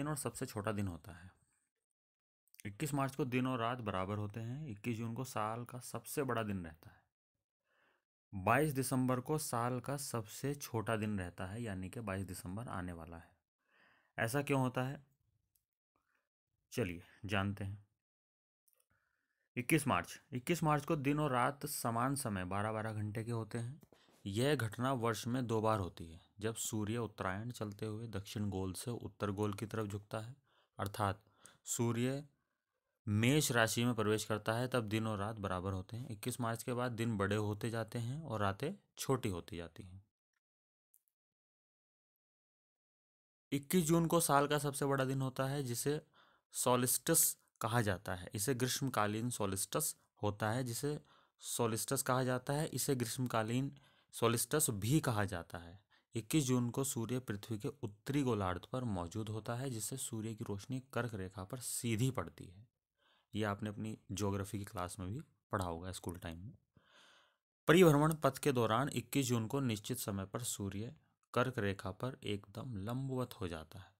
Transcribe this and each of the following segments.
दिन और सबसे छोटा दिन होता है। 21 मार्च को दिन और रात बराबर होते हैं। 21 जून को साल का सबसे बड़ा दिन रहता है। 22 दिसंबर को साल का सबसे छोटा दिन रहता है, यानी कि 22 दिसंबर आने वाला है। ऐसा क्यों होता है, चलिए जानते हैं। 21 मार्च को दिन और रात समान समय 12-12 घंटे के होते हैं। यह घटना वर्ष में 2 बार होती है, जब सूर्य उत्तरायण चलते हुए दक्षिण गोल से उत्तर गोल की तरफ झुकता है, अर्थात सूर्य मेष राशि में प्रवेश करता है, तब दिन और रात बराबर होते हैं। 21 मार्च के बाद दिन बड़े होते जाते हैं और रातें छोटी होती जाती हैं। 21 जून को साल का सबसे बड़ा दिन होता है, जिसे सोलिस्टिस कहा जाता है। इसे ग्रीष्मकालीन सोलिस्टिस होता है, जिसे सोलिस्टिस कहा जाता है। इसे ग्रीष्मकालीन सोलिस्टिस भी कहा जाता है। 21 जून को सूर्य पृथ्वी के उत्तरी गोलार्ध पर मौजूद होता है, जिससे सूर्य की रोशनी कर्क रेखा पर सीधी पड़ती है। ये आपने अपनी ज्योग्राफी की क्लास में भी पढ़ा होगा, स्कूल टाइम में। परिभ्रमण पथ के दौरान 21 जून को निश्चित समय पर सूर्य कर्क रेखा पर एकदम लंबवत हो जाता है।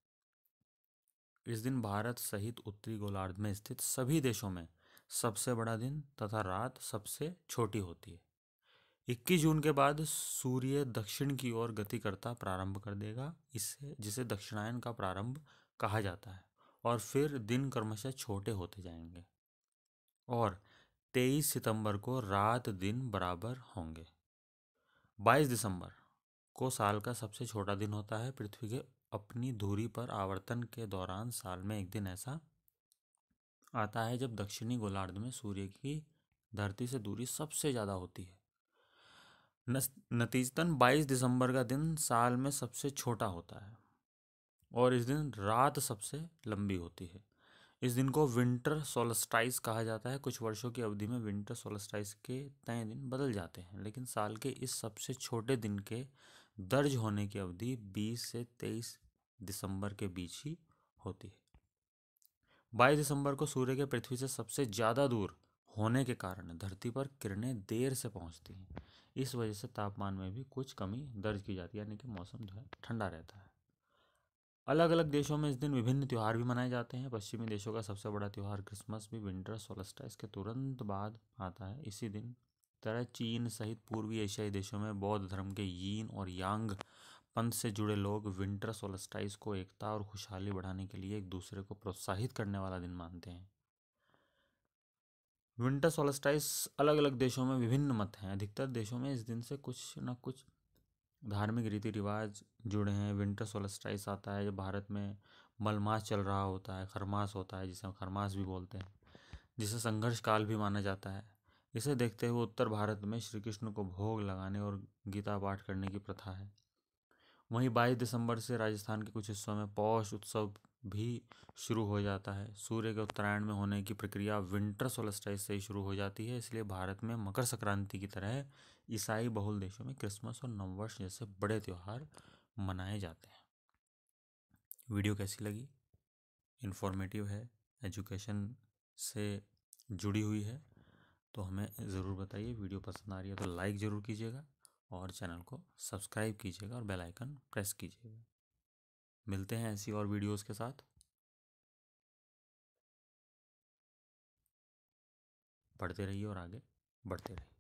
इस दिन भारत सहित उत्तरी गोलार्ध में स्थित सभी देशों में सबसे बड़ा दिन तथा रात सबसे छोटी होती है। 21 जून के बाद सूर्य दक्षिण की ओर गति करता प्रारंभ कर देगा, इससे जिसे दक्षिणायन का प्रारंभ कहा जाता है, और फिर दिन क्रमशः छोटे होते जाएंगे और 23 सितंबर को रात दिन बराबर होंगे। 22 दिसंबर को साल का सबसे छोटा दिन होता है। पृथ्वी के अपनी धुरी पर आवर्तन के दौरान साल में एक दिन ऐसा आता है जब दक्षिणी गोलार्ध में सूर्य की धरती से दूरी सबसे ज़्यादा होती है। नतीजतन 22 दिसंबर का दिन साल में सबसे छोटा होता है और इस दिन रात सबसे लंबी होती है। इस दिन को विंटर सोलस्टाइस कहा जाता है। कुछ वर्षों की अवधि में विंटर सोलस्टाइस के तय दिन बदल जाते हैं, लेकिन साल के इस सबसे छोटे दिन के दर्ज होने की अवधि 20 से 23 दिसंबर के बीच ही होती है। 22 दिसंबर को सूर्य के पृथ्वी से सबसे ज़्यादा दूर होने के कारण धरती पर किरणें देर से पहुंचती हैं। इस वजह से तापमान में भी कुछ कमी दर्ज की जाती है, यानी कि मौसम जो है ठंडा रहता है। अलग अलग देशों में इस दिन विभिन्न त्यौहार भी मनाए जाते हैं। पश्चिमी देशों का सबसे बड़ा त्यौहार क्रिसमस भी विंटर सोलस्टाइस के तुरंत बाद आता है। इसी दिन तरह चीन सहित पूर्वी एशियाई देशों में बौद्ध धर्म के यीन और यांग पंथ से जुड़े लोग विंटर सोलस्टाइस को एकता और खुशहाली बढ़ाने के लिए एक दूसरे को प्रोत्साहित करने वाला दिन मानते हैं। विंटर सोलस्टाइस अलग अलग देशों में विभिन्न मत हैं। अधिकतर देशों में इस दिन से कुछ न कुछ धार्मिक रीति रिवाज जुड़े हैं। विंटर सोलस्टाइस आता है जब भारत में मलमास चल रहा होता है, खरमास होता है, जिसे हम खरमास भी बोलते हैं, जिसे संघर्ष काल भी माना जाता है। इसे देखते हुए उत्तर भारत में श्री कृष्ण को भोग लगाने और गीता पाठ करने की प्रथा है। वहीं 22 दिसंबर से राजस्थान के कुछ हिस्सों में पौष उत्सव भी शुरू हो जाता है। सूर्य के उत्तरायण में होने की प्रक्रिया विंटर सोलस्टाइस से ही शुरू हो जाती है। इसलिए भारत में मकर संक्रांति की तरह ईसाई बहुल देशों में क्रिसमस और नववर्ष जैसे बड़े त्यौहार मनाए जाते हैं। वीडियो कैसी लगी? इन्फॉर्मेटिव है, एजुकेशन से जुड़ी हुई है, तो हमें ज़रूर बताइए। वीडियो पसंद आ रही है तो लाइक ज़रूर कीजिएगा और चैनल को सब्सक्राइब कीजिएगा और बेल आइकन प्रेस कीजिएगा। मिलते हैं ऐसी और वीडियोस के साथ। पढ़ते रहिए और आगे बढ़ते रहिए।